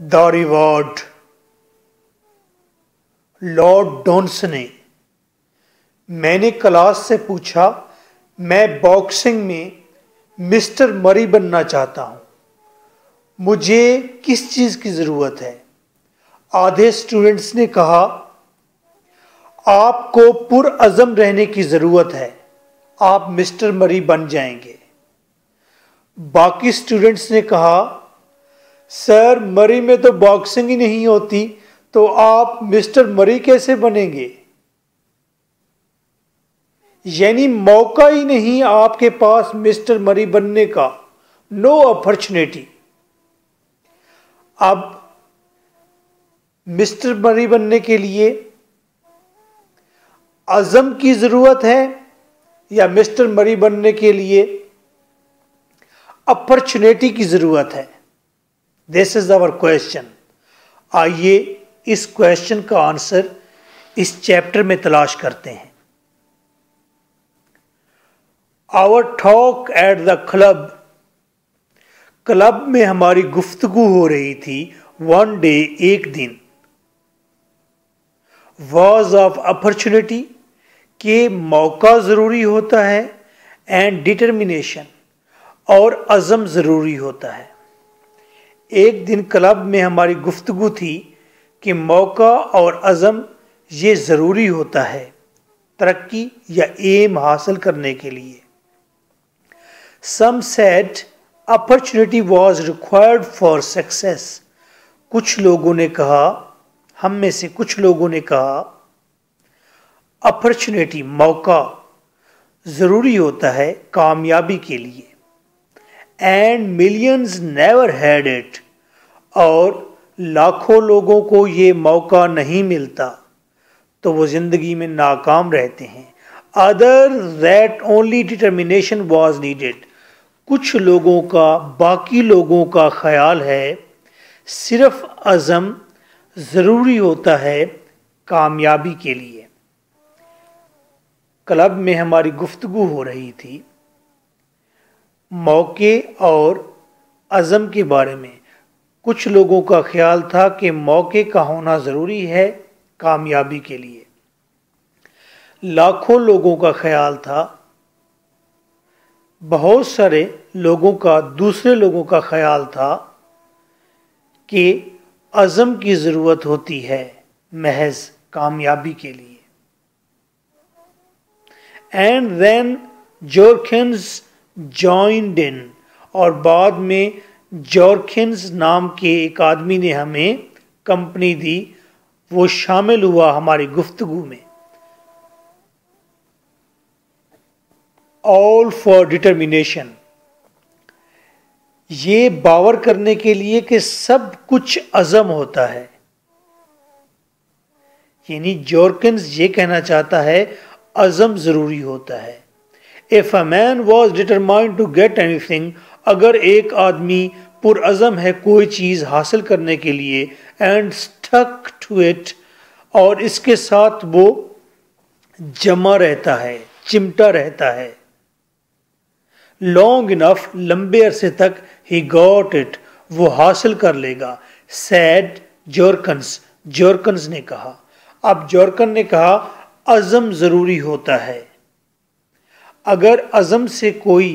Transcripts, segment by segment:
The reward. Lord dons ने, मैंने class से पूछा, मैं बॉक्सिंग में मिस्टर मरी बनना चाहता हूं, मुझे किस चीज की जरूरत है? आधे स्टूडेंट्स ने कहा, आपको पुरअज़म रहने की जरूरत है, आप मिस्टर मरी बन जाएंगे। बाकी स्टूडेंट्स ने कहा, सर मरी में तो बॉक्सिंग ही नहीं होती, तो आप मिस्टर मरी कैसे बनेंगे? यानी मौका ही नहीं आपके पास मिस्टर मरी बनने का, नो अपॉर्चुनिटी। अब मिस्टर मरी बनने के लिए अज़म की जरूरत है या मिस्टर मरी बनने के लिए अपॉर्चुनिटी की जरूरत है? This is our question. आइए इस क्वेश्चन का आंसर इस चैप्टर में तलाश करते हैं। Our talk at the club. Club में हमारी गुफ्तगू हो रही थी। वन डे, एक दिन। वॉज ऑफ अपॉर्चुनिटी, के मौका जरूरी होता है, एंड डिटर्मिनेशन, और अज़म जरूरी होता है। एक दिन क्लब में हमारी गुफ्तगू थी कि मौका और अज़म ये ज़रूरी होता है तरक्की या एम हासिल करने के लिए। Some said opportunity was required for success. कुछ लोगों ने कहा, हम में से कुछ लोगों ने कहा, अपॉर्चुनिटी मौका ज़रूरी होता है कामयाबी के लिए। And millions never had it, और लाखों लोगों को ये मौका नहीं मिलता तो वो जिंदगी में नाकाम रहते हैं। Other that only determination was needed. कुछ लोगों का, बाकी लोगों का ख्याल है सिर्फ अज़म ज़रूरी होता है कामयाबी के लिए। क्लब में हमारी गुफ्तगू हो रही थी मौके और अज़म के बारे में। कुछ लोगों का ख्याल था कि मौके का होना ज़रूरी है कामयाबी के लिए। लाखों लोगों का ख्याल था, बहुत सारे लोगों का, दूसरे लोगों का ख्याल था कि अज़म की ज़रूरत होती है महज कामयाबी के लिए। एंड देन जोरकिन्स जॉइंड इन, और बाद में जॉरकिन्स नाम के एक आदमी ने हमें कंपनी दी, वो शामिल हुआ हमारी गुफ्तगू में। ऑल फॉर डिटर्मिनेशन, ये बावर करने के लिए कि सब कुछ अज़म होता है। यानी जॉरकिन्स ये कहना चाहता है अज़म ज़रूरी होता है। If a man was determined to get anything, अगर एक आदमी पुरअज़म है कोई चीज़ हासिल करने के लिए, एंड स्टक टू इट, और इसके साथ वो जमा रहता है, चिमटा रहता है, लॉन्ग इनफ, लंबे अरसे तक, ही गॉट इट, वो हासिल कर लेगा। सैड जॉरकिन्स, जॉरकिन्स ने कहा। अब जॉरकिन ने कहा अज़म ज़रूरी होता है। अगर अज़म से कोई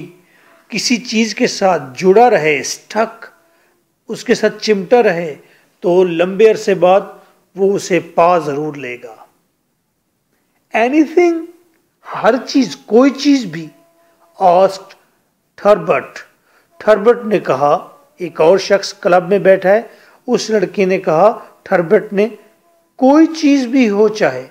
किसी चीज़ के साथ जुड़ा रहे, स्टक, उसके साथ चिमटा रहे, तो लंबे अरसे बाद वो उसे पा ज़रूर लेगा। एनीथिंग, हर चीज़, कोई चीज़ भी। आस्क्ड थर्बट, थर्बट ने कहा। एक और शख्स क्लब में बैठा है, उस लड़के ने कहा थर्बट ने, कोई चीज़ भी हो चाहे।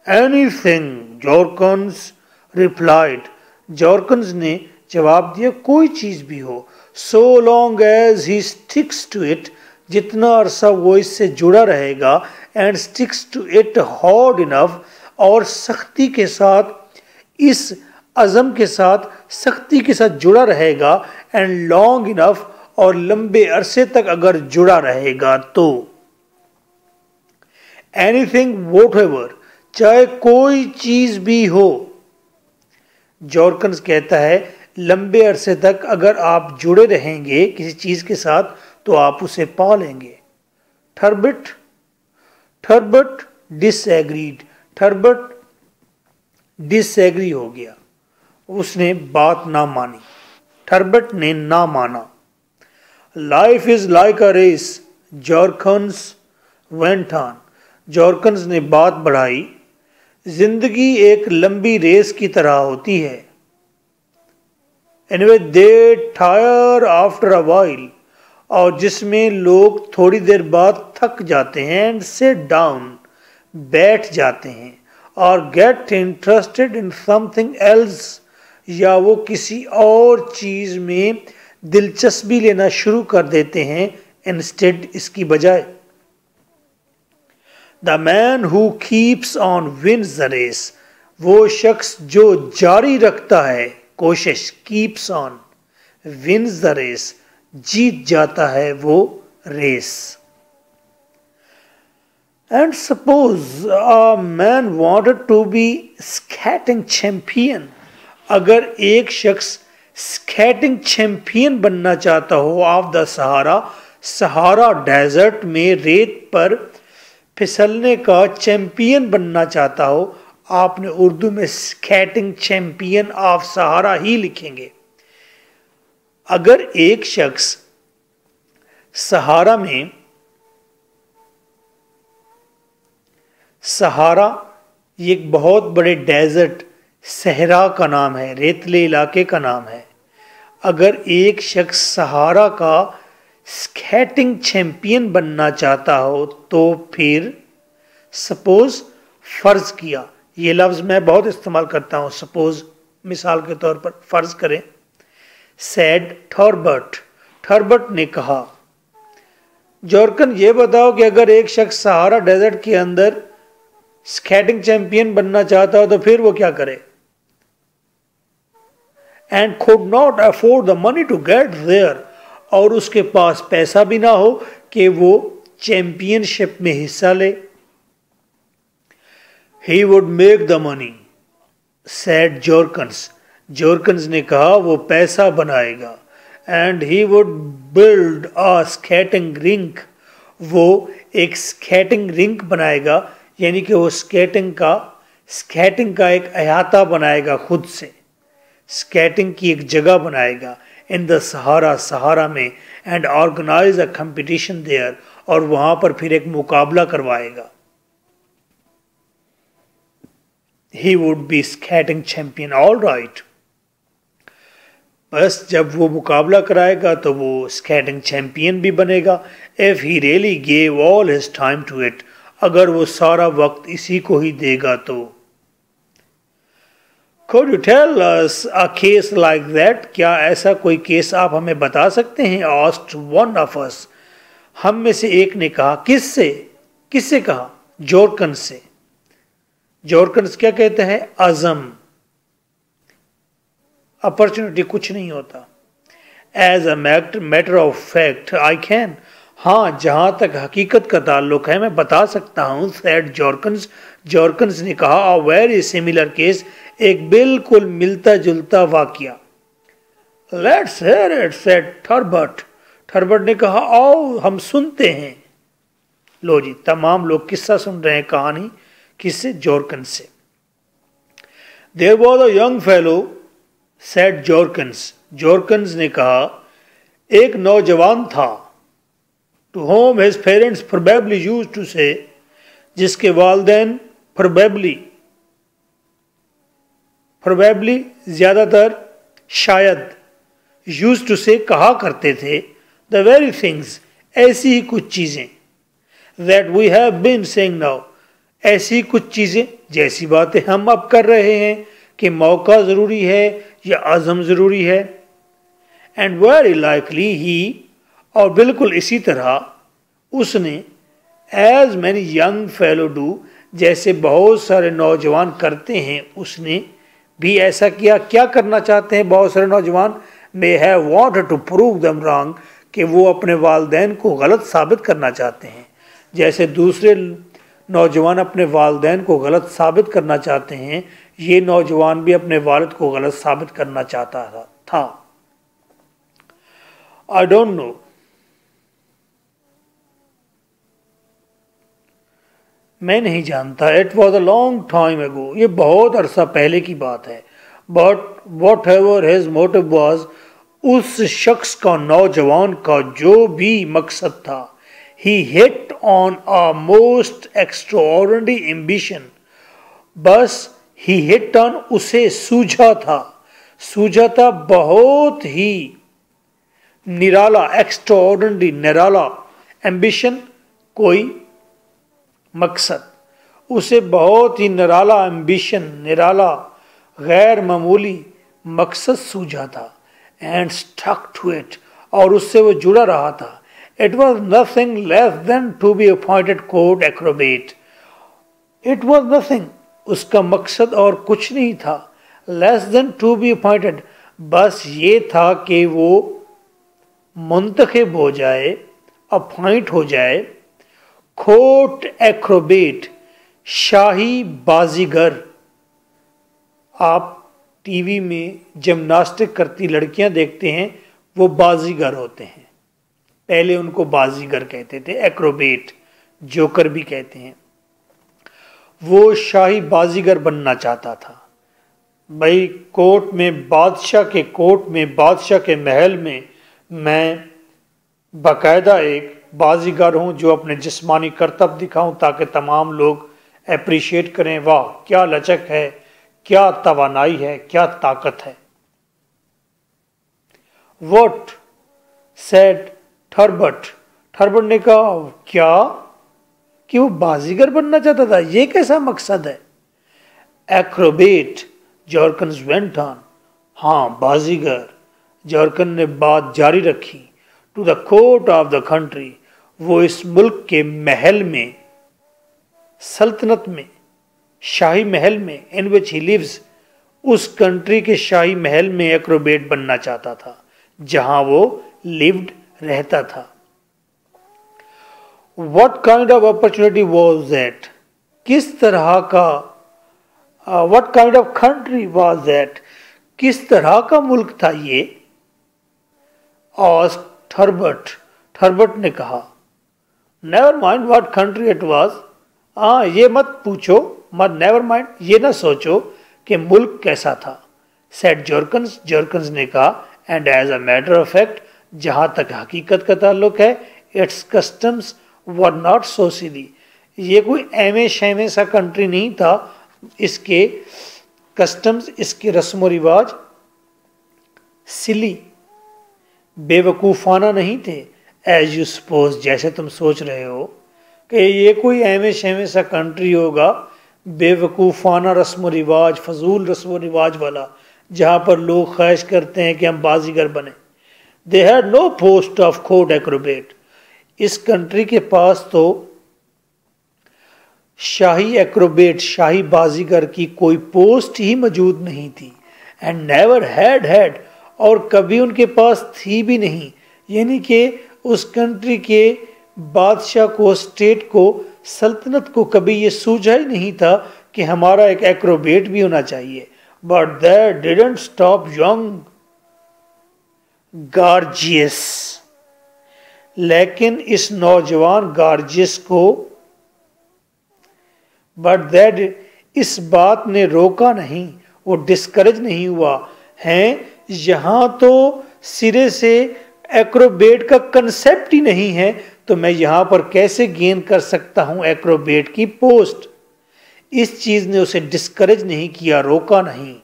एनीथिंग, जॉरकिन्स रिप्लाइड, जॉरकिन्स ने जवाब दिया, कोई चीज़ भी हो। So long as he sticks to it, जितना अरसा वो इससे जुड़ा रहेगा, and sticks to it hard enough, और सख्ती के साथ, इस अज़म के साथ, सख्ती के साथ जुड़ा रहेगा, एंड लॉन्ग इनफ, और लंबे अरसे तक अगर जुड़ा रहेगा तो। एनीथिंग व्हाटएवर, चाहे कोई चीज़ भी हो। जॉरकिन्स कहता है लंबे अरसे तक अगर आप जुड़े रहेंगे किसी चीज़ के साथ तो आप उसे पा लेंगे। थर्बट डिसएग्रीड, थर्बट डिसएग्री हो गया, उसने बात ना मानी, थर्बट ने ना माना। Life is like a race, Jorkens went on, Jorkens ने बात बढ़ाई, जिंदगी एक लंबी रेस की तरह होती है। Anyway they tyre after a while, और जिसमें लोग थोड़ी देर बाद थक जाते हैं, एंड सिट डाउन, बैठ जाते हैं, और get interested in something else, या वो किसी और चीज में दिलचस्पी लेना शुरू कर देते हैं, इंस्टेड इसकी बजाय। The man who keeps on wins the race, वो शख्स जो जारी रखता है कोशिश, keeps on wins the race, जीत जाता है वो रेस। And suppose a man wanted to be skating champion, अगर एक शख्स स्केटिंग चैंपियन बनना चाहता हो of the Sahara, Sahara desert में रेत पर फिसलने का चैंपियन बनना चाहता हो, आपने उर्दू में स्केटिंग चैंपियन ऑफ सहारा ही लिखेंगे। अगर एक शख्स सहारा में, सहारा ये एक बहुत बड़े डेजर्ट, सहरा का नाम है, रेतले इलाके का नाम है। अगर एक शख्स सहारा का स्केटिंग चैंपियन बनना चाहता हो तो फिर सपोज, फर्ज किया, ये लफ्ज़ मैं बहुत इस्तेमाल करता हूँ, सपोज मिसाल के तौर पर फर्ज करें, सैड थॉर्बर्ट, थॉर्बर्ट ने कहा, जॉर्कन ये बताओ कि अगर एक शख्स सहारा डेजर्ट के अंदर स्केटिंग चैंपियन बनना चाहता हो तो फिर वो क्या करे, and could not afford the money to get there, और उसके पास पैसा भी ना हो कि वो चैंपियनशिप में हिस्सा ले। He would make the money, said Jorkins, जोर्कन्स ने कहा वो पैसा बनाएगा, and he would build a skating rink, वो एक स्केटिंग रिंक बनाएगा, यानी कि वो स्केटिंग का एक अहाता बनाएगा खुद से, स्केटिंग की एक जगह बनाएगा, इन द सहारा, सहारा में, and organize a competition there, और वहां पर फिर एक मुकाबला करवाएगा। He would be skating champion, all right, बस जब वो मुकाबला कराएगा तो वो स्केटिंग चैंपियन भी बनेगा। If he really gave all his time to it, अगर वो सारा वक्त इसी को ही देगा तो। Could you tell us a case like that? क्या ऐसा कोई केस आप हमें बता सकते हैं? Asked one of us, हम में से एक ने कहा, किससे? किससे कहा? जॉर्कन्स से। जॉर्कन्स क्या कहते हैं? अज़म, अपॉर्चुनिटी कुछ नहीं होता। As a matter of fact, I can, हाँ जहां तक हकीकत का ताल्लुक है मैं बता सकता हूं, said जॉर्कन्स, जॉर्कन्स ने कहा, a very similar case, एक बिल्कुल मिलता जुलता वाकया। Let's hear it, said थर्बर्ट, थर्बर्ट ने कहा, आओ हम सुनते हैं। लो जी, तमाम लोग किस्सा सुन रहे हैं, कहानी किससे? जॉर्कन्स से। There was a young fellow, said जॉर्कन्स, जॉर्कन्स ने कहा, एक नौजवान था, to whom his parents probably used to say, जिसके वालिदैन probably ज़्यादातर, शायद, used to say कहा करते थे, the very things, ऐसी ही कुछ चीज़ें, that we have been saying now, ऐसी कुछ चीज़ें जैसी बातें हम अब कर रहे हैं कि मौका ज़रूरी है या अज़म ज़रूरी है। एंड वेरी लाइकली ही, और बिल्कुल इसी तरह उसने, as many young fellows do, जैसे बहुत सारे नौजवान करते हैं, उसने भी ऐसा किया। क्या करना चाहते हैं बहुत सारे नौजवान? May have wanted to prove them wrong, कि वो अपने वालिदैन को गलत साबित करना चाहते हैं। जैसे दूसरे नौजवान अपने वालिदैन को गलत साबित करना चाहते हैं, ये नौजवान भी अपने वालिद को गलत साबित करना चाहता था। आई डोंट नो, मैं नहीं जानता। It was a long time ago, ये बहुत अरसा पहले की बात है। But whatever his motive was, उस शख्स का, नौजवान का जो भी मकसद था, he hit on a most extraordinary ambition, बस ही हिट ऑन, उसे सूझा था बहुत ही निराला, एक्स्ट्राऑर्डिनरी निराला, एम्बिशन कोई मकसद, उसे बहुत ही निराला एम्बिशन, निराला गैर मामूली मकसद सूझा था। एंड स्टक टू इट, और उससे वो जुड़ा रहा था। It was nothing less than to be appointed court acrobat. It was nothing, उसका मकसद और कुछ नहीं था, less than to be appointed, बस ये था कि वो मुंतखब हो जाए, अपॉइंट हो जाए, कोर्ट एक्रोबेट, शाही बाजीगर। आप टीवी में जिम्नास्टिक करती लड़कियां देखते हैं, वो बाजीगर होते हैं। पहले उनको बाजीगर कहते थे, एक्रोबेट, जोकर भी कहते हैं। वो शाही बाजीगर बनना चाहता था। भाई कोर्ट में, बादशाह के कोर्ट में, बादशाह के महल में मैं बाकायदा एक बाजीगर हूँ जो अपने जिस्मानी करतब दिखाऊं ताकि तमाम लोग अप्रिशिएट करें, वाह क्या लचक है, क्या तवानाई है, क्या ताकत है। What said थर्बट, थर्बट ने कहा क्या, कि वो बाजीगर बनना चाहता था, ये कैसा मकसद है। एक्रोबेट, जॉर्कन्स वेंट ऑन, हाँ बाजीगर, जॉर्कन ने बात जारी रखी। To the court of the country, वो इस मुल्क के महल में, सल्तनत में, शाही महल में, इन विच ही लिव्स, उस कंट्री के शाही महल में एक्रोबेट बनना चाहता था जहां वो लिव्ड, रहता था। What kind of opportunity was that? किस तरह का, what kind of country was that? किस तरह का मुल्क था ये? Asked थर्बट, थर्बट ने कहा। Never mind what country it was. ये मत पूछो, मत, never mind, ये ना सोचो कि मुल्क कैसा था। Said Jorkins, Jorkins ने कहा, and as a matter of fact, जहां तक हकीकत का ताल्लुक है, its customs were not so silly. ये कोई एमे शैमे सा कंट्री नहीं था, इसके कस्टम्स, इसके रस्म रिवाज सिली, बेवकूफ़ाना नहीं थे। एज यू सपोज, जैसे तुम सोच रहे हो कि ये कोई एमे शैमे सा कंट्री होगा, बेवकूफ़ाना रस्म रिवाज, फजूल रस्म रिवाज वाला, जहाँ पर लोग ख्वाहिश करते हैं कि हम बाजीगर बने। They had no post of court acrobat, इस कंट्री के पास तो शाही एक्रोबेट, शाही बाजीगर की कोई पोस्ट ही मौजूद नहीं थी। एंड नेवर हैड, और कभी उनके पास थी भी नहीं। यानी कि उस कंट्री के बादशाह को, स्टेट को, सल्तनत को कभी ये सूझा ही नहीं था कि हमारा एक एक्रोबेट भी होना चाहिए। But that didn't stop young gorgeous, लेकिन इस नौजवान गार्जियस को, बट दैट, इस बात ने रोका नहीं, वो डिस्करेज नहीं हुआ है। यहां तो सिरे से एक्रोबेट का कंसेप्ट ही नहीं है, तो मैं यहां पर कैसे गेन कर सकता हूं एक्रोबेट की पोस्ट। इस चीज ने उसे डिस्करेज नहीं किया, रोका नहीं।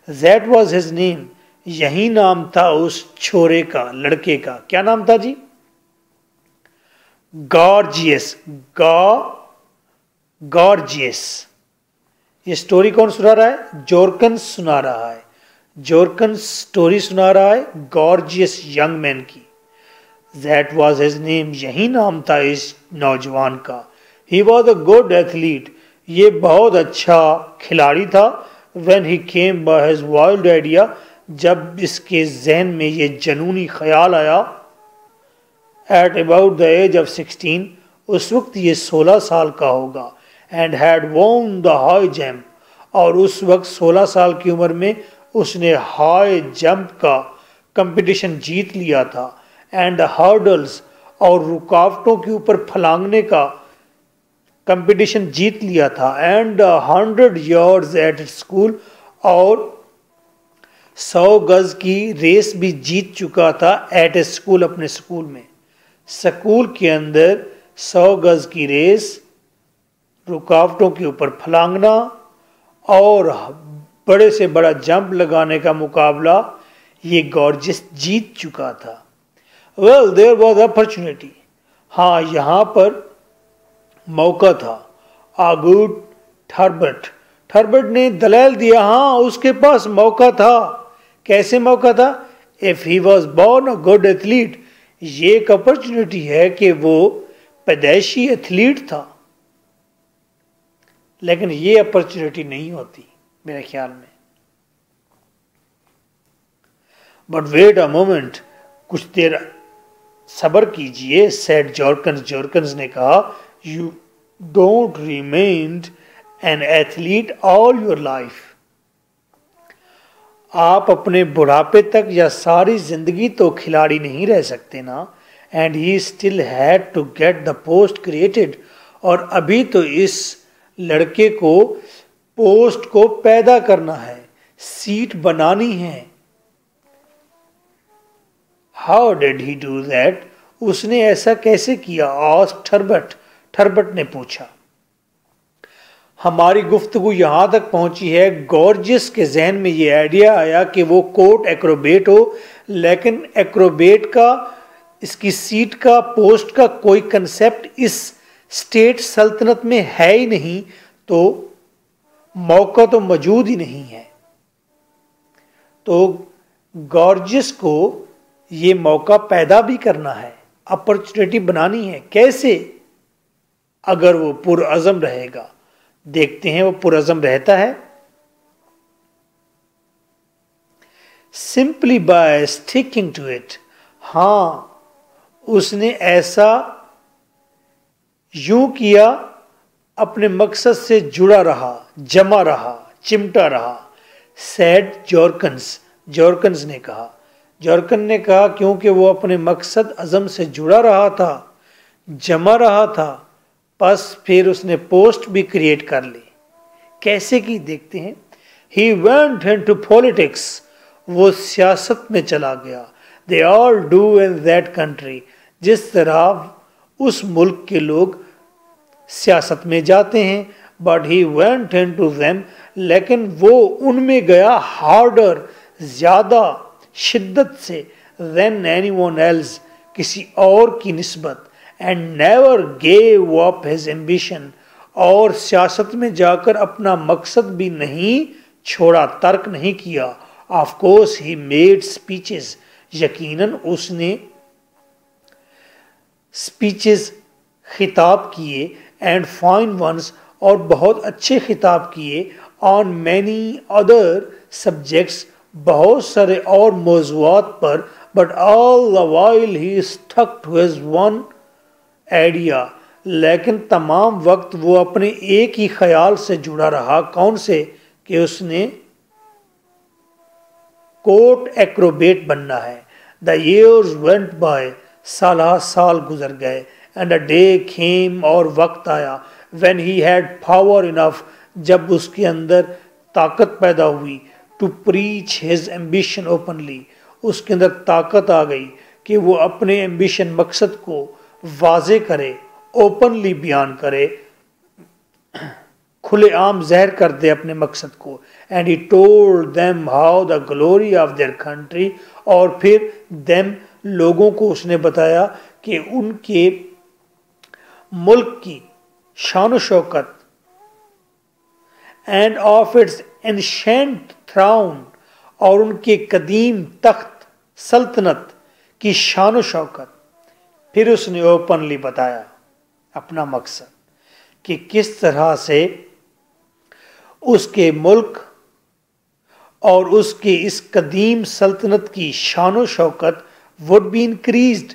दैट वॉज हिज नेम, यही नाम था उस छोरे का, लड़के का। क्या नाम था जी? Gorgeous, Gorgeous. ये स्टोरी कौन सुना रहा है? जोर्कन्स सुना रहा है। जोर्कन्स स्टोरी सुना रहा है गॉर्जियस यंग मैन की। दैट वॉज हिज नेम, यही नाम था इस नौजवान का। He was a good athlete, ये बहुत अच्छा खिलाड़ी था। When he came by his wild idea, जब इसके जहन में ये जनूनी ख्याल आया। At about the age of 16, उस वक्त ये 16 साल का होगा। And had won the high jump, और उस वक्त 16 साल की उम्र में उसने हाई जंप का कंपटीशन जीत लिया था। एंड हर्डल्स, और रुकावटों के ऊपर फलांगने का कंपटीशन जीत लिया था एंड 100 yards एट स्कूल, और 100 गज की रेस भी जीत चुका था एट ए स्कूल, अपने स्कूल में। स्कूल के अंदर 100 गज की रेस, रुकावटों के ऊपर फलांगना और बड़े से बड़ा जंप लगाने का मुकाबला ये गॉर्जियस जीत चुका था। वेल देयर वॉज अपॉर्चुनिटी, हाँ यहाँ पर मौका था। आ गुड थर्बर्ट, थर्बर्ट ने दलाल दिया, हाँ उसके पास मौका था। कैसे मौका था? If he was born a good athlete, ये एक अपॉर्चुनिटी है कि वो पैदाइशी एथलीट था, लेकिन ये अपॉर्चुनिटी नहीं होती मेरे ख्याल में। बट वेट अ मोमेंट, कुछ देर सब्र कीजिए, सेड जॉर्कन्स, जॉर्कन्स ने कहा, you don't remain an athlete all your life. आप अपने बुढ़ापे तक या सारी जिंदगी तो खिलाड़ी नहीं रह सकते ना। And he still had to get the post created, और अभी तो इस लड़के को पोस्ट को पैदा करना है, सीट बनानी है। How did he do that, उसने ऐसा कैसे किया? आस्क्ड थर्बर्ट, थर्बर्ट ने पूछा। हमारी गुफ्तगू यहां तक पहुंची है, गॉर्जियस के जहन में ये आइडिया आया कि वो कोर्ट एक्रोबेट हो, लेकिन एक्रोबेट का, इसकी सीट का, पोस्ट का कोई कंसेप्ट इस स्टेट सल्तनत में है ही नहीं, तो मौका तो मौजूद ही नहीं है। तो गॉर्जियस को ये मौका पैदा भी करना है, अपॉर्चुनिटी बनानी है। कैसे? अगर वो पुरअज़म रहेगा। देखते हैं वो पुरअज़म रहता है। Simply by sticking to it, हाँ उसने ऐसा यूं किया, अपने मकसद से जुड़ा रहा, जमा रहा, चिमटा रहा। सैड जॉर्कन्स, जॉर्कन्स ने कहा, जॉर्कन ने कहा क्योंकि वो अपने मकसद अज़म से जुड़ा रहा था, जमा रहा था, बस फिर उसने पोस्ट भी क्रिएट कर ली। कैसे की? देखते हैं। ही वेंट इनटू पॉलिटिक्स, वो सियासत में चला गया। They all do in that country, जिस तरह उस मुल्क के लोग सियासत में जाते हैं। But he went into them, लेकिन वो उनमें गया हार्डर, ज्यादा शिद्दत से, देन एनीवन एल्स, किसी और की निस्बत। And never gave up his ambition, और सियासत में जाकर अपना मकसद भी नहीं छोड़ा, तर्क नहीं किया। Of course he made speeches, यकीनन उसने स्पीचेस, खिताब किए, एंड फाइन वंस, और बहुत अच्छे खिताब किए, ऑन मैनी अदर सब्जेक्ट्स, बहुत सारे और मौज़ूआत पर। But all the while he stuck to his one idea, लेकिन तमाम वक्त वो अपने एक ही ख्याल से जुड़ा रहा। कौन से? कि उसने कोर्ट एक्रोबेट बनना है। द ईयर्स वेंट बाय, साल गुजर गए। एंड अ डे केम, और वक्त आया, when he had power enough, जब उसके अंदर ताकत पैदा हुई, to preach his ambition openly, उसके अंदर ताकत आ गई कि वो अपने एम्बिशन, मकसद को वाजे करे, ओपनली बयान करे, खुलेआम ज़ाहिर कर दे अपने मकसद को। And he told them how the glory of their country, और फिर देम, लोगों को उसने बताया कि उनके मुल्क की शान शौकत, and of its ancient throne, और उनके कदीम तख्त सल्तनत की शान शौकत। फिर उसने ओपनली बताया अपना मकसद, कि किस तरह से उसके मुल्क और उसके इस कदीम सल्तनत की शान शौकत वुड बी इंक्रीज्ड,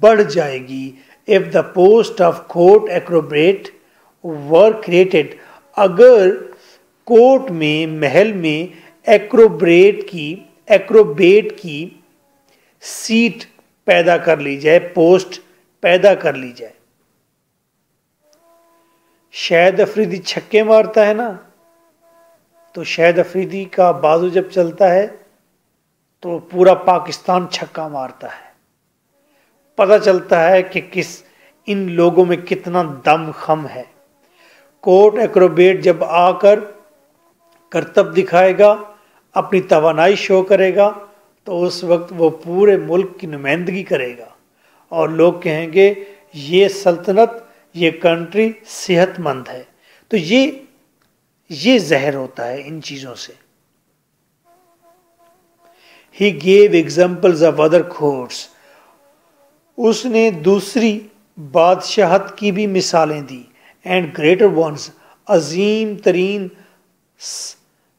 बढ़ जाएगी, if the post of court Acrobat were created, अगर कोर्ट में, महल में एक्रोबेट की सीट पैदा कर ली जाए, पोस्ट पैदा कर ली जाए। शाहिद अफरीदी छक्के मारता है ना, तो शाहिद अफरीदी का बाजू जब चलता है तो पूरा पाकिस्तान छक्का मारता है। पता चलता है कि इन लोगों में कितना दम खम है। कोर्ट एक्रोबेट जब आकर करतब दिखाएगा, अपनी तवानाई शो करेगा, तो उस वक्त वो पूरे मुल्क की नुमाइंदगी करेगा और लोग कहेंगे ये सल्तनत, ये कंट्री सेहतमंद है। तो ये जहर होता है इन चीज़ों से। He gave examples of other courts. उसने दूसरी बादशाहत की भी मिसालें दी। एंड ग्रेटर वंस, अजीम तरीन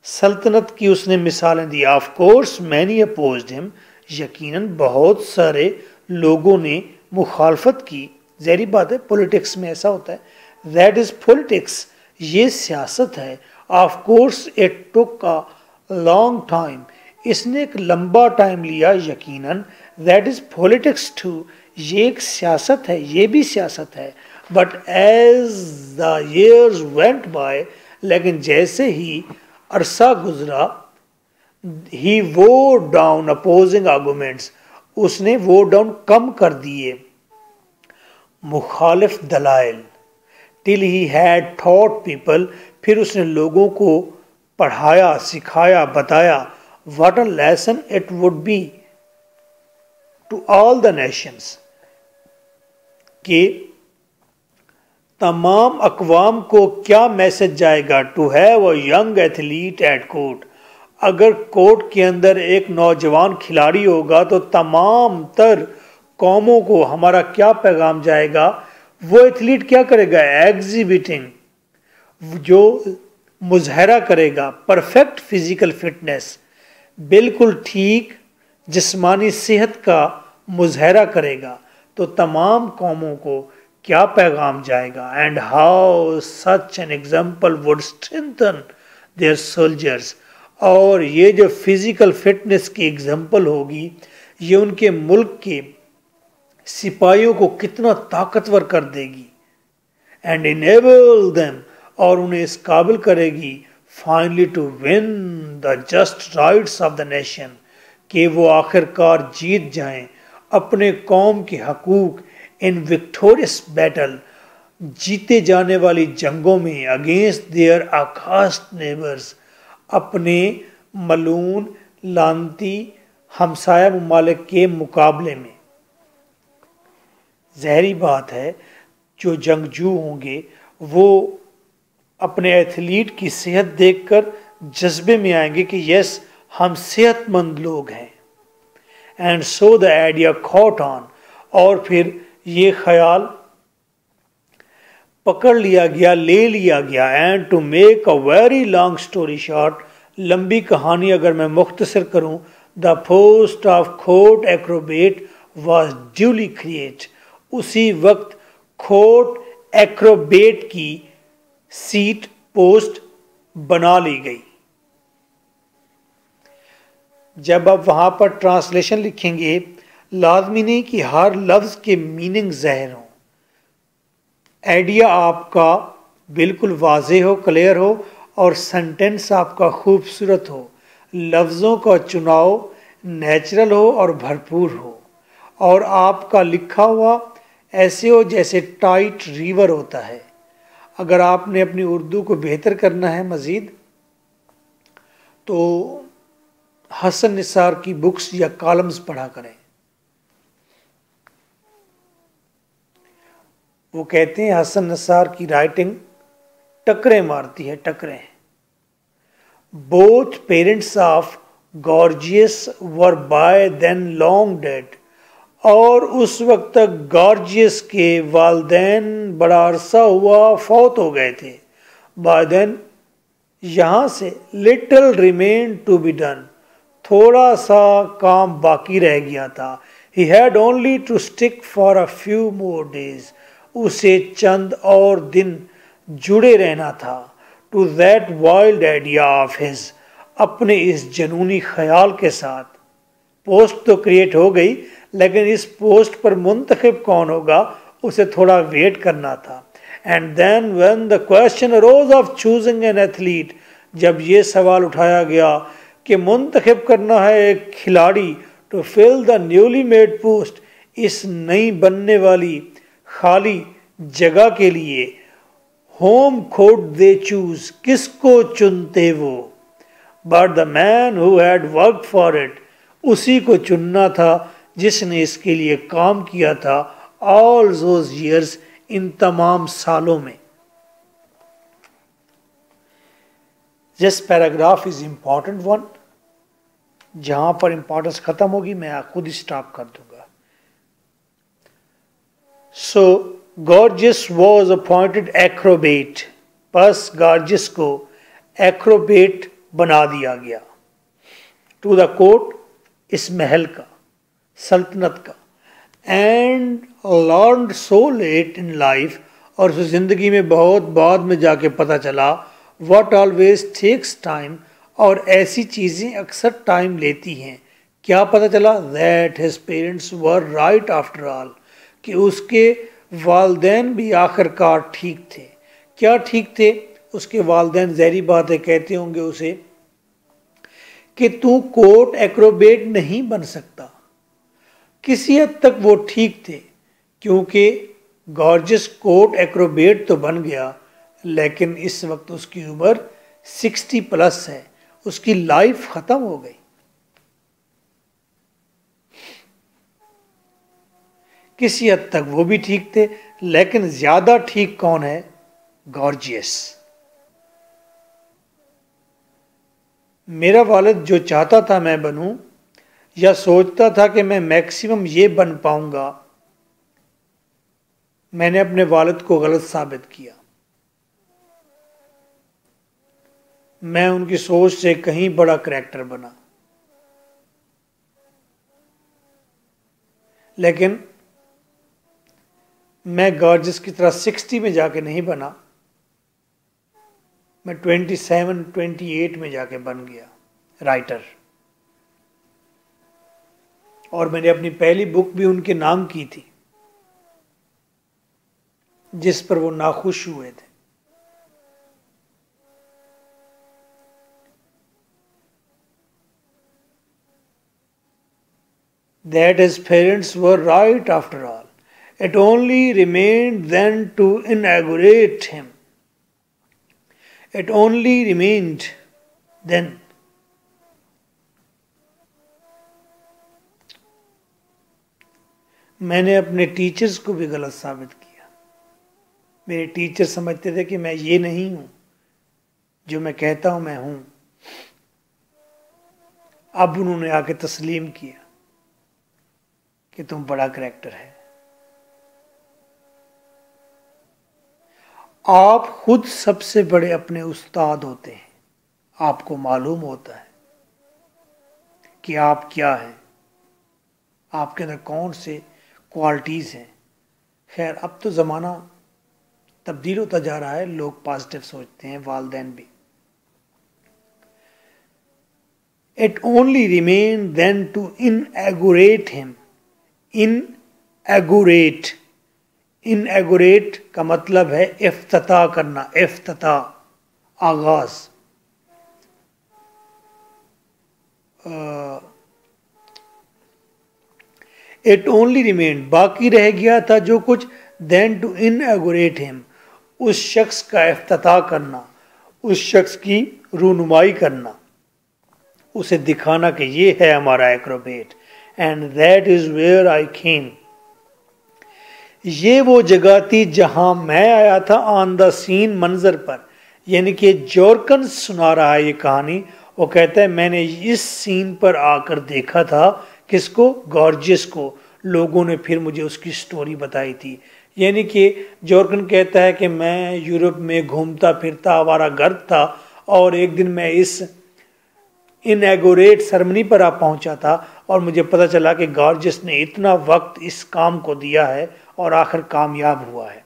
सल्तनत की उसने मिसालें दी। Of course many opposed him, यकीनन बहुत सारे लोगों ने मुखालफत की। ज़ाहिर बात है, पॉलिटिक्स में ऐसा होता है। दैट इज़ पॉलिटिक्स, ये सियासत है। Of course it took a long time, इसने एक लंबा टाइम लिया यकीनन। दैट इज़ पॉलिटिक्स टू, ये एक सियासत है, ये भी सियासत है। But as the years went by, लेकिन जैसे ही अरसा गुजरा, ही वो डाउन अपोजिंग आर्गूमेंट्स, उसने वो डाउन कम कर दिए मुखालिफ दलाइल। Till he had taught people, फिर उसने लोगों को पढ़ाया, सिखाया, बताया। What a lesson it would be to all the nations, कि तमाम अकवाम को क्या मैसेज जाएगा। To have a young athlete at court, अगर कोर्ट के अंदर एक नौजवान खिलाड़ी होगा तो तमाम तर कौमों को हमारा क्या पैगाम जाएगा। वो एथलीट क्या करेगा, एग्जिबिटिंग, जो मुजहरा करेगा परफेक्ट फिजिकल फिटनेस, बिल्कुल ठीक जिस्मानी सेहत का मुजहरा करेगा, तो तमाम कौमों को क्या पैगाम जाएगा। And how such an example would strengthen their soldiers, और ये जो फिजिकल फिटनेस की एग्जाम्पल होगी, ये उनके मुल्क के सिपाहियों को कितना ताकतवर कर देगी। एंड इनेबल देम, और उन्हें इस काबिल करेगी finally to win the just rights of the nation, कि वो आखिरकार जीत जाएं अपने कौम के हकूक इन विक्टोरियस बैटल, जीते जाने वाली जंगों में, अगेंस्ट देयर आकास्ट नेबर्स, अपने मलून लानती हमसाया ममालिक के मुकाबले में। ज़ाहिरी बात है, जो जंगजू होंगे वो अपने एथलीट की सेहत देखकर जज्बे में आएंगे कि यस, हम सेहतमंद लोग हैं। And so the idea caught on, और फिर ये ख्याल पकड़ लिया गया, ले लिया गया। And to make a very long story short, लंबी कहानी अगर मैं मुख्तसर करूं, the post of court acrobat was duly create, उसी वक्त कोर्ट एक्रोबेट की सीट पोस्ट बना ली गई। जब आप वहां पर ट्रांसलेशन लिखेंगे, लाजमी नहीं कि हर लफ्ज के मीनिंग ज़ाहिर हों। आइडिया आपका बिल्कुल वाज़ेह हो, क्लियर हो, और सेंटेंस आपका खूबसूरत हो, लफ्ज़ों का चुनाव नेचुरल हो और भरपूर हो, और आपका लिखा हुआ ऐसे हो जैसे टाइट रिवर होता है। अगर आपने अपनी उर्दू को बेहतर करना है मज़ीद, तो हसन निसार की बुक्स या कॉलम्स पढ़ा करें। वो कहते हैं हसन निसार की राइटिंग टकरे मारती है, टकरे। Both parents of Gorgeous were by then long dead, और उस वक्त तक गॉर्जियस के वालदैन बड़ा अरसा हुआ फौत हो गए थे। बाय देन, यहाँ से little remain to be done, थोड़ा सा काम बाकी रह गया था। He had only to stick for a few more days, उसे चंद और दिन जुड़े रहना था। To that wild idea of his, अपने इस जनूनी ख्याल के साथ। पोस्ट तो क्रिएट हो गई, लेकिन इस पोस्ट पर मुंतखब कौन होगा उसे थोड़ा वेट करना था। And then when the question arose of choosing an athlete, जब ये सवाल उठाया गया कि मुंतखब करना है एक खिलाड़ी to fill the newly made post, इस नई बनने वाली खाली जगह के लिए, होम खोड दे चूज, किसको चुनते वो, but the man who had work for it, उसी को चुनना था जिसने इसके लिए काम किया था ऑल दोज ईयर्स, इन तमाम सालों में। This paragraph is important one, जहां पर इंपॉर्टेंस खत्म होगी मैं खुद ही स्टॉप कर दूंगा। So gorgeous was appointed Acrobat, बस गॉर्जियस को एक्रोबेट बना दिया गया। टू द कोर्ट, इस महल का, सल्तनत का, and learned so let in life, और उस जिंदगी में बहुत बाद में जाके पता चला, व्हाट ऑलवेज टेक्स टाइम, और ऐसी चीज़ें अक्सर टाइम लेती हैं। क्या पता चला? That his parents were right after all, कि उसके वालदैन भी आखिरकार ठीक थे। क्या ठीक थे? उसके वालदैन ज़ाहिर बात है कहते होंगे उसे कि तू कोर्ट एक्रोबेट नहीं बन सकता। किसी हद तक वो ठीक थे, क्योंकि गॉर्जियस कोर्ट एक्रोबेट तो बन गया, लेकिन इस वक्त उसकी उम्र 60+ है, उसकी लाइफ खत्म हो गई। किसी हद तक वो भी ठीक थे, लेकिन ज्यादा ठीक कौन है? गॉर्जियस। मेरा वालिद जो चाहता था मैं बनूं, या सोचता था कि मैं मैक्सिमम ये बन पाऊंगा, मैंने अपने वालिद को गलत साबित किया। मैं उनकी सोच से कहीं बड़ा करैक्टर बना, लेकिन मैं गॉर्जियस की तरह 60 में जाके नहीं बना, मैं 27-28 में जाके बन गया राइटर। और मैंने अपनी पहली बुक भी उनके नाम की थी, जिस पर वो नाखुश हुए थे। That his parents were right after all. It only remained then to inaugurate him. It only remained then. मैंने अपने टीचर्स को भी गलत साबित किया। मेरे टीचर समझते थे कि मैं ये नहीं हूं जो मैं कहता हूं मैं हूं। अब उन्होंने आके तस्लीम किया कि तुम बड़ा करैक्टर है। आप खुद सबसे बड़े अपने उस्ताद होते हैं। आपको मालूम होता है कि आप क्या हैं, आपके अंदर कौन से क्वालिटीज़ हैं। खैर, अब तो ज़माना तब्दील होता जा रहा है, लोग पॉजिटिव सोचते हैं, वालदैन भी। It only remained then to inaugurate him. inaugurate का मतलब है इफ्तिताह करना, इफ्तिताह, आगाज। इट ओनली रिमेन्ड, बाकी रह गया था जो कुछ, देन टू inaugurate him, उस शख्स का इफ्तिताह करना, उस शख्स की रूनुमाई करना, उसे दिखाना कि ये है हमारा acrobat. And that is where I came, ये वो जगह थी जहां मैं आया था, ऑन द सीन, मंजर पर। यानी कि जॉर्कन सुना रहा है ये कहानी, वो कहता है मैंने इस सीन पर आकर देखा था, किसको? गॉर्जियस को। लोगों ने फिर मुझे उसकी स्टोरी बताई थी। यानी कि जॉर्कन कहता है कि मैं यूरोप में घूमता फिरता आवारागर्द था, और एक दिन मैं इस इनैगोरेट सेरेमनी पर आ पहुंचा था, और मुझे पता चला कि गॉर्जियस ने इतना वक्त इस काम को दिया है और आखिर कामयाब हुआ है।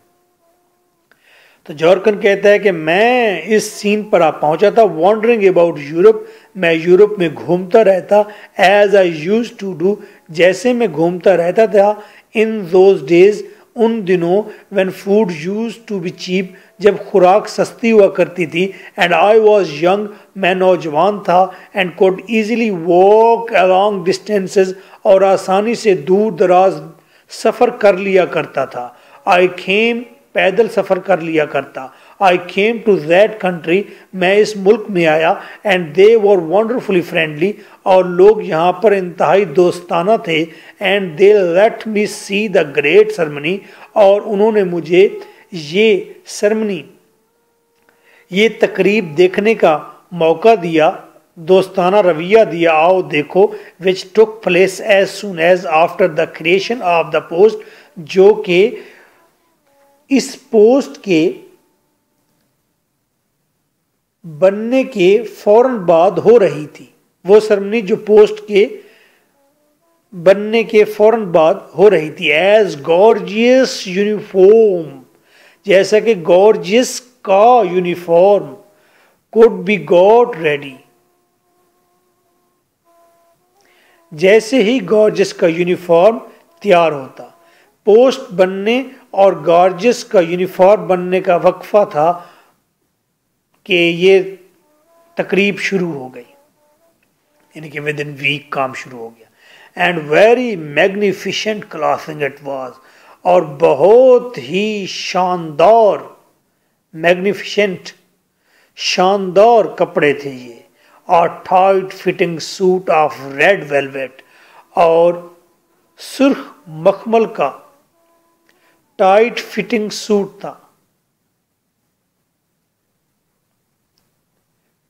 तो जॉर्कन कहता है कि मैं इस सीन पर आ पहुंचा था, वॉन्डरिंग अबाउट यूरोप, मैं यूरोप में घूमता रहता, as I use to do, जैसे मैं घूमता रहता था इन दोज डेज, उन दिनों when food used to be cheap, जब खुराक सस्ती हुआ करती थी, and I was young, मैं नौजवान था, and could easily walk along distances, और आसानी से दूर दराज सफ़र कर लिया करता था. I came, पैदल सफ़र कर लिया करता. I came to that country, मैं इस मुल्क में आया, and they were wonderfully friendly, और लोग यहाँ पर इंतहाई दोस्ताना थे, and they let me see the great ceremony, और उन्होंने मुझे ये सेरेमनी, ये तकरीब देखने का मौका दिया, दोस्ताना रवैया दिया, आओ देखो, which took place as soon as after the creation of the post, जो कि इस पोस्ट के बनने के फौरन बाद हो रही थी. वो सेरेमनी जो पोस्ट के बनने के फौरन बाद हो रही थी. एज गॉर्जियस यूनिफॉर्म, जैसा कि गॉर्जियस का uniform, could be got ready, जैसे ही गॉर्जियस का यूनिफॉर्म तैयार होता. पोस्ट बनने और गॉर्जियस का यूनिफॉर्म बनने का वक्फा था कि ये तकरीब शुरू हो गई, यानी कि विद इन वीक काम शुरू हो गया. And very magnificent clothing it was, और बहुत ही शानदार, मैग्निफिशेंट शानदार कपड़े थे ये. और tight fitting suit of red velvet, और सुर्ख मखमल का टाइट फिटिंग सूट था,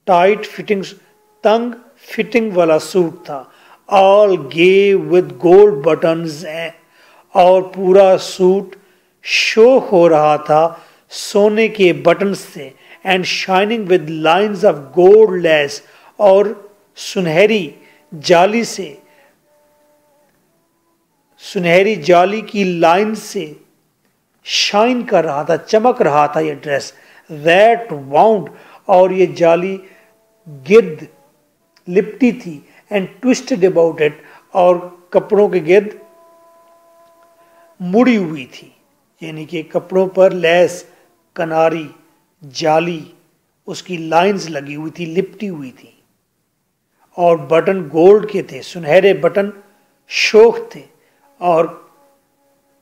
टाइट फिटिंग, तंग फिटिंग वाला सूट था. All gay with gold buttons, और पूरा सूट शो हो रहा था सोने के बटन से. And shining with lines of gold less, और सुनहरी जाली से, सुनहरी जाली की लाइन से शाइन कर रहा था, चमक रहा था ये ड्रेस. दैट वाउंड, और ये जाली गिर्द लिपटी थी. एंड ट्विस्टेड अबाउट इट, और कपड़ों के गिर्द मुड़ी हुई थी, यानी कि कपड़ों पर लेस, कनारी, जाली, उसकी लाइंस लगी हुई थी, लिपटी हुई थी. और बटन गोल्ड के थे, सुनहरे बटन शोख थे. और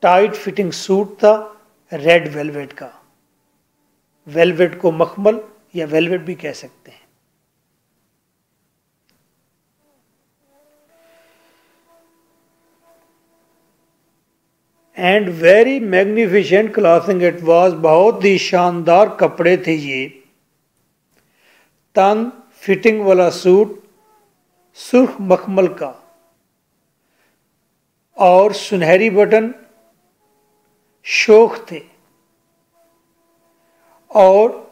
टाइट फिटिंग सूट था रेड वेलवेट का. वेलवेट को मखमल या वेलवेट भी कह सकते हैं. And very magnificent clothing it was, बहुत ही शानदार कपड़े थे ये. तंग फिटिंग वाला सूट सुर्ख मखमल का, और सुनहरी बटन शोख थे, और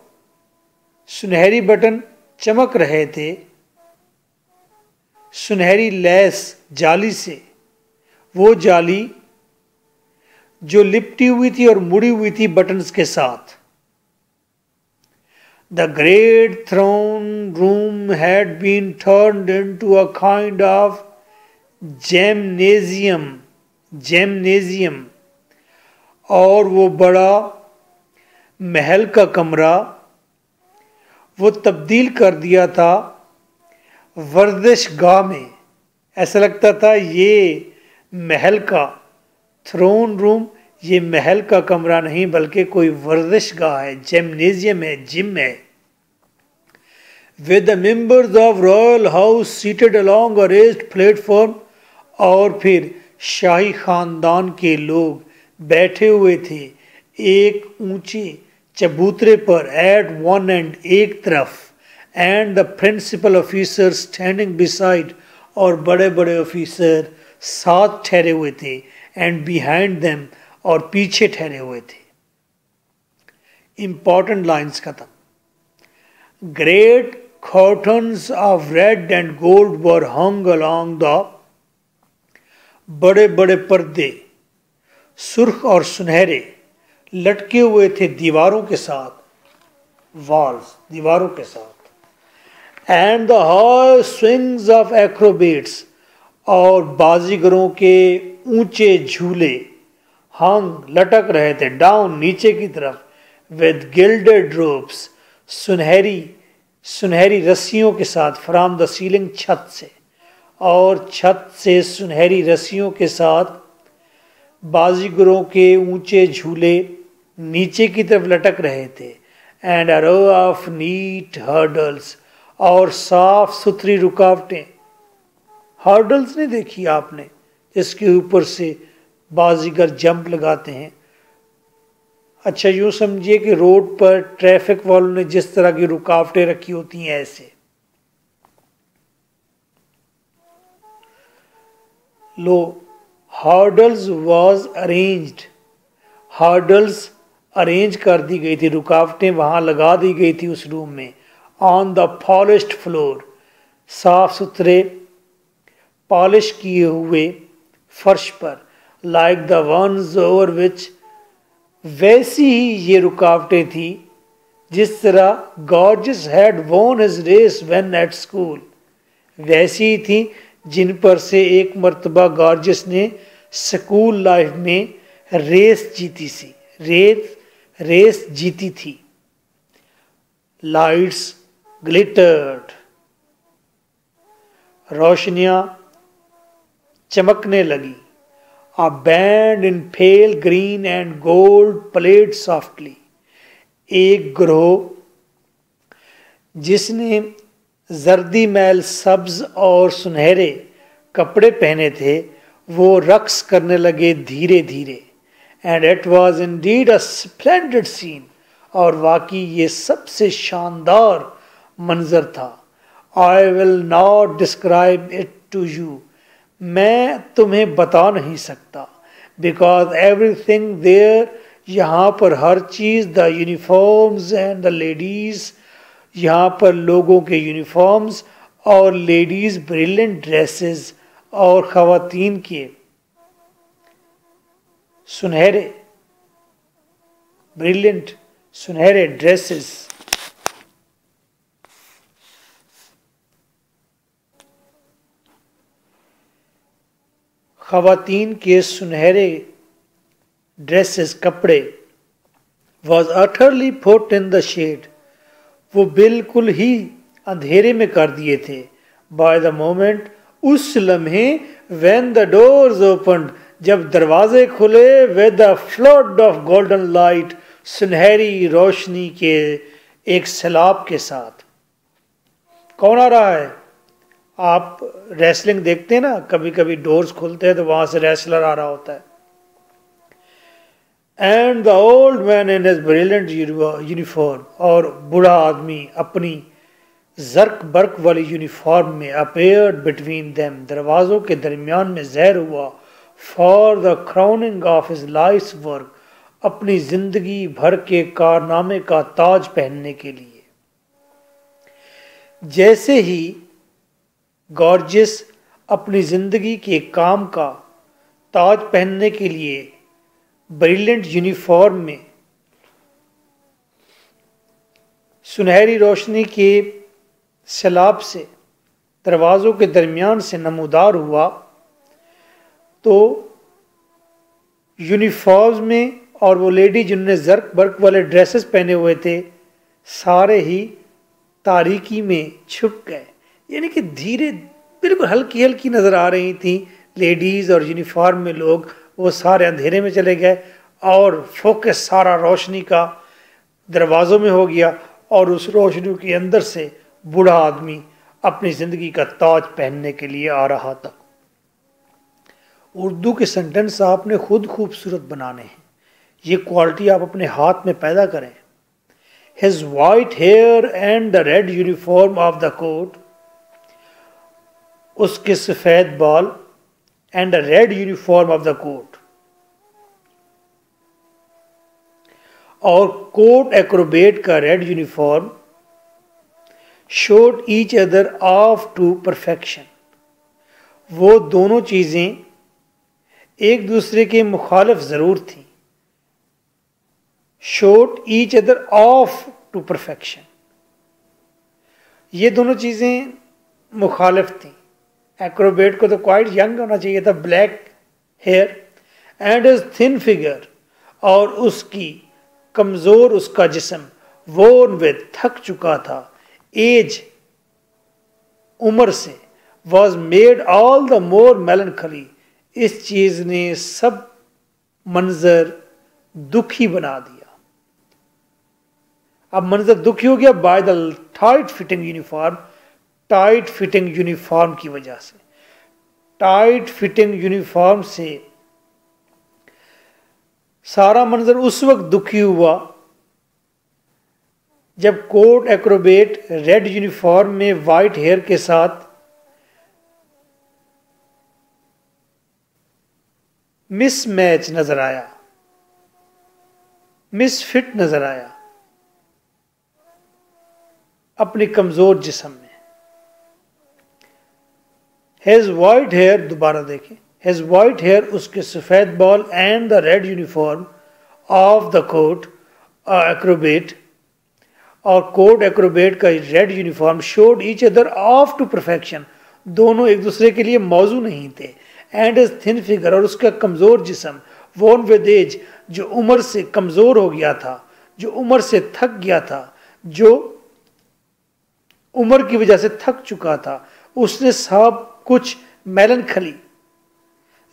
सुनहरी बटन चमक रहे थे सुनहरी लेस जाली से. वो जाली जो लिपटी हुई थी और मुड़ी हुई थी बटन्स के साथ. The great throne room had been turned into a kind of gymnasium, और वो बड़ा महल का कमरा वो तब्दील कर दिया था वर्जिश गाह में. ऐसा लगता था ये महल का थ्रोन रूम, ये महल का कमरा नहीं बल्कि कोई वर्जिश गाह है, जिम्नेजियम है, जिम है. With the members of royal house seated along a raised platform, और फिर शाही खानदान के लोग बैठे हुए थे एक ऊंचे चबूतरे पर, एट वन एंड, एक तरफ, and the principal officer standing beside, और बड़े बड़े ऑफिसर साथ ठहरे हुए थे, एंड बिहाइंड देम, और पीछे ठहरे हुए थे. इंपॉर्टेंट लाइन्स खत्म. Great curtains of red and gold were hung along the, बड़े बड़े पर्दे सुर्ख और सुनहरे लटके हुए थे दीवारों के साथ, वॉल्स, दीवारों के साथ. And the high swings of acrobats, और बाजीगरों के ऊंचे झूले, हंग लटक रहे थे, डाउन नीचे की तरफ, विद गिल्डेड रोप्स सुनहरी रस्सियों के साथ, फ्रॉम द सीलिंग छत से, और छत से सुनहरी रस्सियों के साथ बाजीगरों के ऊंचे झूले नीचे की तरफ लटक रहे थे, and a row of neat hurdles, और साफ सुथरी रुकावटें। हर्डल्स नहीं देखी आपने, जिसके ऊपर से बाजीगर जंप लगाते हैं? अच्छा, यूं समझिए कि रोड पर ट्रैफिक वालों ने जिस तरह की रुकावटें रखी होती हैं, ऐसे। Low, hurdles was arranged, hurdles arrange कर दी गई थी, रुकावटें वहां लगा दी गई थी उस रूम में। ऑन द पॉलिश्ड फ्लोर, साफ सुथरे पॉलिश किए हुए फर्श पर, like the ones over which, वैसी ही ये रुकावटें थी जिस तरह Gorgeous had won his race when at school, वैसी ही थी जिन पर से एक मर्तबा गॉर्जियस ने स्कूल लाइफ में रेस जीती थी। लाइट्स ग्लिटर्ड, रोशनियां चमकने लगी। A band in pale green and gold played softly, एक ग्रोह जिसने जर्दी मैल सब्ज और सुनहरे कपड़े पहने थे, वो रक्स करने लगे धीरे धीरे। And it was indeed a splendid scene, और वाकई ये सबसे शानदार मंजर था। I will not describe it to you, मैं तुम्हें बता नहीं सकता, बिकॉज एवरीथिंग देयर, यहाँ पर हर चीज़, the uniforms and the ladies, यहाँ पर लोगों के यूनिफॉर्म्स और लेडीज ब्रिलियंट ड्रेसेस, और खवातीन के सुनहरे ब्रिलियंट सुनहरे ड्रेसेस, खवातीन के सुनहरे ड्रेसेस कपड़े, was utterly put in the shade, वो बिल्कुल ही अंधेरे में कर दिए थे। बाय द मोमेंट, उस लम्हे, व्हेन द डोर्स ओपन्ड, जब दरवाजे खुले, with the flood of golden light, सुनहरी रोशनी के एक सैलाब के साथ। कौन आ रहा है? आप रेसलिंग देखते हैं ना, कभी कभी डोर्स खुलते हैं तो वहां से रेसलर आ रहा होता है। And the old man in his brilliant uniform, और बूढ़ा आदमी अपनी जर्क बर्क वाली यूनिफॉर्म में, अपेयर्ड बिटवीन देम, दरवाजों के दरमियान में ज़ाहिर हुआ, for the crowning of his life's work, अपनी जिंदगी भर के कारनामे का ताज पहनने के लिए। जैसे ही गॉर्जियस अपनी जिंदगी के काम का ताज पहनने के लिए ब्रिलियंट यूनिफॉर्म में सुनहरी रोशनी के सैलाब से दरवाज़ों के दरमियान से नमूदार हुआ, तो यूनिफॉर्म्स में और वो लेडी जिन्होंने जर्क बर्क वाले ड्रेसेस पहने हुए थे, सारे ही तारीकी में छुप गए। यानी कि धीरे, बिल्कुल हल्की हल्की नज़र आ रही थी लेडीज़, और यूनिफॉर्म में लोग, वो सारे अंधेरे में चले गए, और फोकस सारा रोशनी का दरवाज़ों में हो गया, और उस रोशनी के अंदर से बूढ़ा आदमी अपनी ज़िंदगी का ताज पहनने के लिए आ रहा था। उर्दू के सेंटेंस आपने खुद खूबसूरत बनाने हैं, ये क्वालिटी आप अपने हाथ में पैदा करें। His white hair and the red uniform of the coat, उसके सफ़ेद बाल, and the red uniform of the coat, और कोट एक्रोबेट का red uniform, showed each other off to perfection, वो दोनों चीज़ें एक दूसरे के मुखालिफ ज़रूर थी। showed each other off to perfection, ये दोनों चीज़ें मुखालिफ थी। एक्रोबेट को तो क्वाइट यंग होना चाहिए था, black hair, and his thin figure, और उसकी कमजोर उसका जिस्म, वोर्न विद, थक चुका था, एज, उम्र से, was made all the more melancholy, इस चीज ने सब मंजर दुखी बना दिया। अब मंजर दुखी हो गया by the tight fitting uniform, tight fitting uniform की वजह से। टाइट फिटिंग यूनिफॉर्म से सारा मंजर उस वक्त दुखी हुआ जब कोर्ट एक्रोबेट रेड यूनिफॉर्म में वाइट हेयर के साथ मिसमैच नजर आया, मिसफिट नजर आया अपनी कमजोर जिस्म में। हिज वाइट हेयर, दोबारा देखें, हिज वाइट हेयर, उसके सफेद बाल, and the red uniform of the court acrobat, और कोर्ट एक्रोबेट का red uniform, showed each other off to perfection, दोनों एक दूसरे के लिए मौजू नहीं थे। एंड हिज थिन फिगर, और उसका कमजोर जिस्म, वोर्न विद एज, जो उम्र से कमजोर हो गया था, जो उम्र से थक गया था, जो उम्र की वजह से थक चुका था, उसने सब कुछ मेलनखली,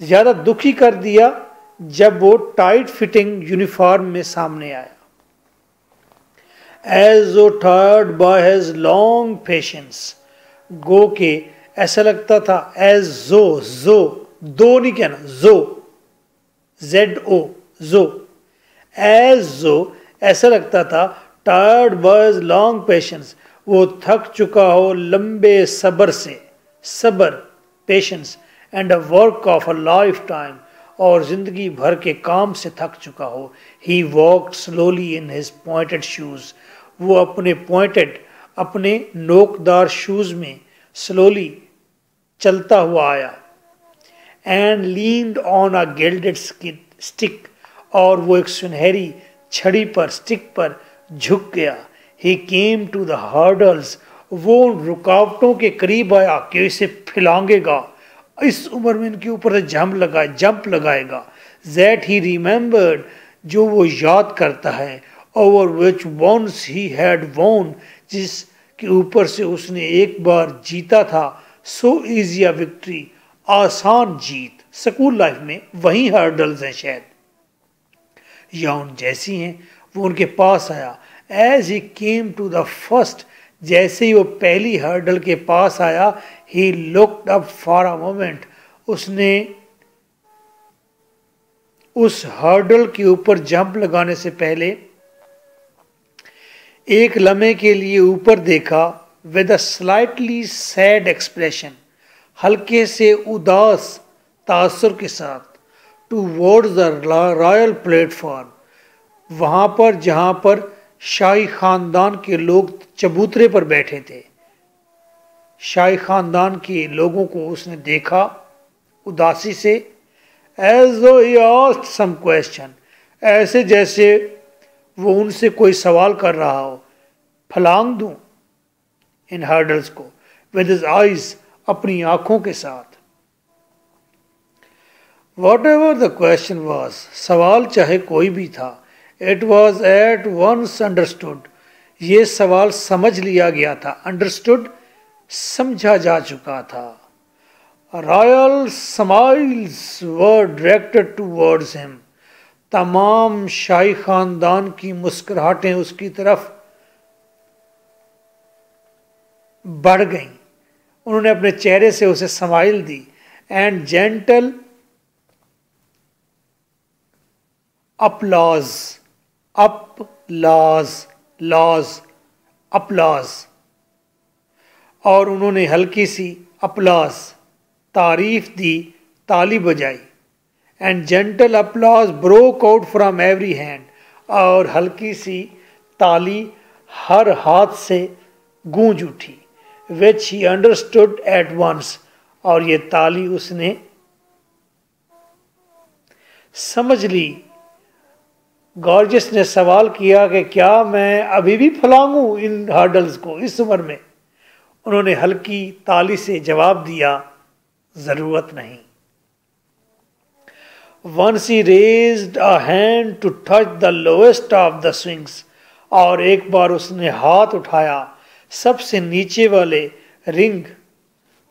ज्यादा दुखी कर दिया जब वो टाइट फिटिंग यूनिफॉर्म में सामने आया। As though tired by his long patience, गो के ऐसा लगता था, एज जो दो नहीं कहना, ZO, जो, एज जो ऐसा लगता था, tired by his long patience, वो थक चुका हो लंबे सब्र से, सब्र, patience, and a work of a lifetime, और जिंदगी भर के काम से थक चुका हो। He walked slowly in his pointed shoes, वो अपने पॉइंटेड, अपने नोकदार शूज में स्लोली चलता हुआ आया। And leaned on a gilded stick, और वो एक सुनहरी छड़ी पर, स्टिक पर झुक गया। ही केम टू द हर्डल्स, वो रुकावटों के करीब आया कि इसे फिलांगेगा, इस उम्र में इनके ऊपर से जंप लगाएगा। दैट ही रिमेंबर्ड, जो वो याद करता है, over which once he had won, जिसके ऊपर से उसने एक बार जीता था। सो इजी अ विक्ट्री, आसान जीत। स्कूल लाइफ में वही हर्डल्स हैं शायद, या उन जैसी हैं। वो उनके पास आया। As he came to the first, जैसे ही वो पहली हर्डल के पास आया, he looked up for a moment, उसने उस हर्डल के ऊपर जंप लगाने से पहले एक लम्हे के लिए ऊपर देखा। With a slightly sad expression, हल्के से उदास तासुर के साथ, टूवर्ड्स द रॉयल प्लेटफॉर्म, वहां पर जहां पर शाही खानदान के लोग चबूतरे पर बैठे थे। शाही खानदान के लोगों को उसने देखा उदासी से। एज दो ही आस्क्ड सम क्वेश्चन, ऐसे जैसे वो उनसे कोई सवाल कर रहा हो। फलांग दूं इन हर्डल्स को, विद हिज आइज, अपनी आंखों के साथ। Whatever the question was, सवाल चाहे कोई भी था, it was at once understood, ये सवाल समझ लिया गया था। अंडरस्टूड, समझा जा चुका था। रॉयल स्माइल्स वर डायरेक्टेड टूवर्ड्स हिम, तमाम शाही खानदान की मुस्कुराहटें उसकी तरफ बढ़ गईं। उन्होंने अपने चेहरे से उसे smile the. And gentle applause, applause, और उन्होंने हल्की सी अपलॉज, तारीफ दी, ताली बजाई। And gentle applause broke out from every hand, और हल्की सी ताली हर हाथ से गूंज उठी। विच ही अंडरस्टूड एट वंस, और ये ताली उसने समझ ली। गॉर्जियस ने सवाल किया कि क्या मैं अभी भी फलांगू इन हर्डल्स को इस उम्र में? उन्होंने हल्की ताली से जवाब दिया, जरूरत नहीं। Once he raised a hand to touch the lowest of the swings. और एक बार उसने हाथ उठाया सबसे नीचे वाले रिंग,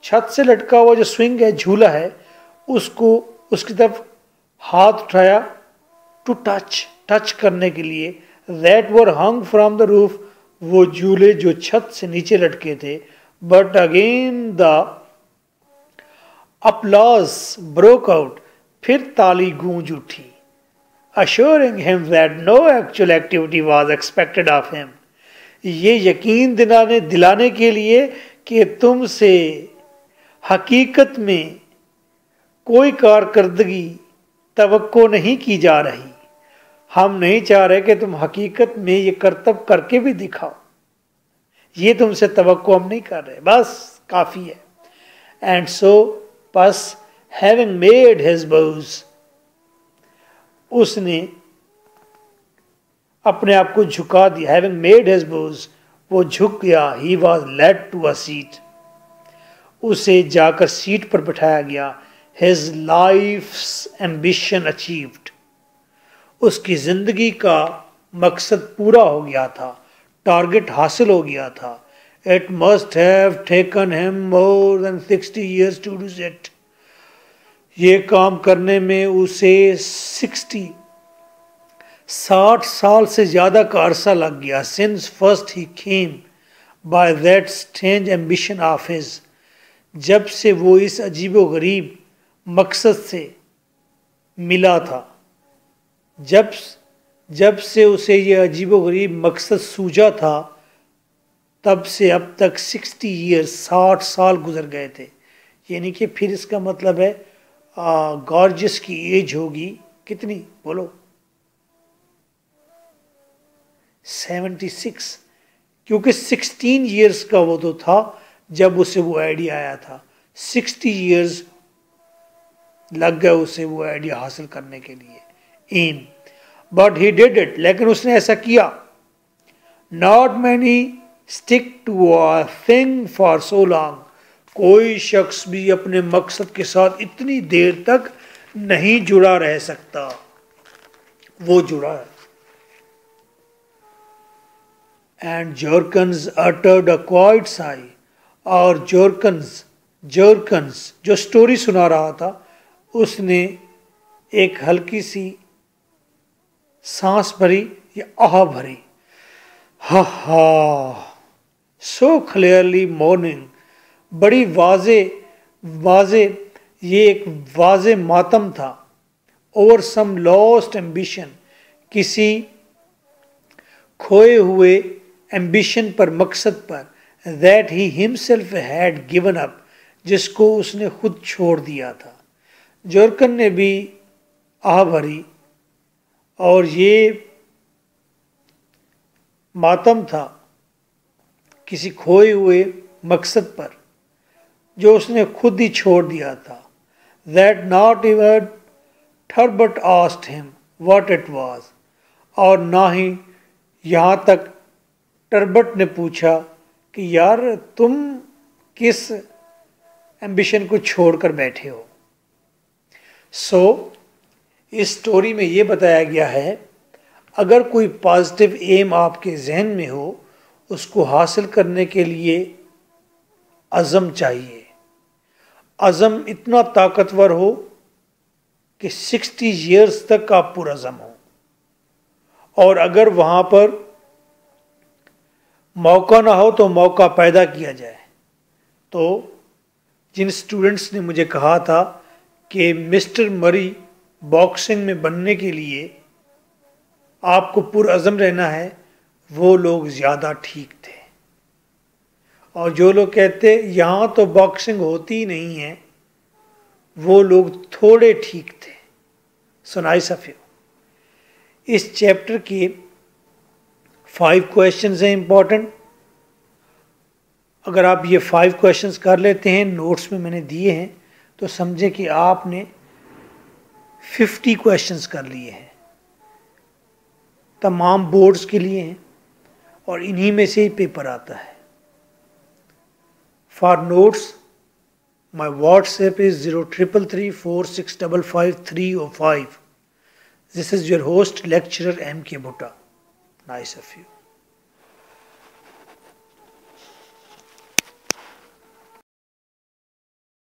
छत से लटका हुआ जो स्विंग है, झूला है, उसको उसकी तरफ हाथ उठाया टू टच करने के लिए. That were hung from the roof, वो झूले जो छत से नीचे लटके थे. But again the applause broke out, फिर ताली गूंज उठी. assuring him that no actual activity was expected of him. ये यकीन दिलाने के लिए कि तुमसे हकीकत में कोई कारकर्दगी तवक्को नहीं की जा रही. हम नहीं चाह रहे कि तुम हकीकत में ये करतब करके भी दिखाओ. ये तुमसे तवक्को हम नहीं कर रहे, बस काफ़ी है. एंड सो बस हैविंग मेड हिज bows, उसने अपने आप को झुका दिया. हैविंग मेड हिज bows, वो झुक गया. He was led to a seat, उसे जाकर सीट पर बिठाया गया. हिज लाइफ्स एम्बिशन अचीव्ड, उसकी जिंदगी का मकसद पूरा हो गया था, टारगेट हासिल हो गया था. It must have taken him more than 60 years to do it. ये काम करने में उसे 60 साल से ज़्यादा का अरसा लग गया. Since first he came by that strange ambition of his, जब से वो इस अजीबो गरीब मकसद से मिला था, जब से उसे ये अजीबो गरीब मकसद सूझा था, तब से अब तक 60 years 60 साल गुजर गए थे. यानी कि फिर इसका मतलब है गॉर्जियस की एज होगी कितनी बोलो, 76, क्योंकि 16 years का वो तो था जब उसे वो आइडिया आया था. 60 years लग गए उसे वो आइडिया हासिल करने के लिए. Um, but he did it, लेकिन उसने ऐसा किया. Not many stick to a thing for so long, कोई शख्स भी अपने मकसद के साथ इतनी देर तक नहीं जुड़ा रह सकता. वो जुड़ा है. And Jorkens uttered a quiet sigh, और जर्कन्स जो स्टोरी सुना रहा था, उसने एक हल्की सी सांस भरी या आह भरी. हा हा, सो क्लियरली मॉर्निंग, बड़ी वाजे ये एक वाजे मातम था. ओवर सम लॉस्ट एम्बिशन, किसी खोए हुए एम्बिशन पर, मकसद पर. That he himself had given up, जिसको उसने खुद छोड़ दिया था. जर्कन ने भी आह भरी, और ये मातम था किसी खोए हुए मकसद पर जो उसने खुद ही छोड़ दिया था. That not even Terbut asked him what it was, और ना ही यहाँ तक टर्बट ने पूछा कि यार तुम किस एम्बिशन को छोड़कर बैठे हो. सो इस स्टोरी में ये बताया गया है, अगर कोई पॉजिटिव एम आपके जहन में हो, उसको हासिल करने के लिए अज़म चाहिए. अज़म इतना ताकतवर हो कि 60 years तक आप पुरअज़म हो. और अगर वहाँ पर मौका ना हो तो मौका पैदा किया जाए. तो जिन स्टूडेंट्स ने मुझे कहा था कि मिस्टर मरी बॉक्सिंग में बनने के लिए आपको पुरअज़म रहना है, वो लोग ज़्यादा ठीक थे. और जो लोग कहते यहाँ तो बॉक्सिंग होती ही नहीं है, वो लोग थोड़े ठीक थे. So nice of you. इस चैप्टर के 5 क्वेश्चंस हैं इंपॉर्टेंट. अगर आप ये 5 क्वेश्चंस कर लेते हैं, नोट्स में मैंने दिए हैं, तो समझें कि आपने 50 क्वेश्चंस कर लिए हैं. तमाम बोर्ड्स के लिए हैं और इन्हीं में से ही पेपर आता है. For notes My WhatsApp is 033346555305. This is your host, lecturer M.K. Bhutta. Nice of you.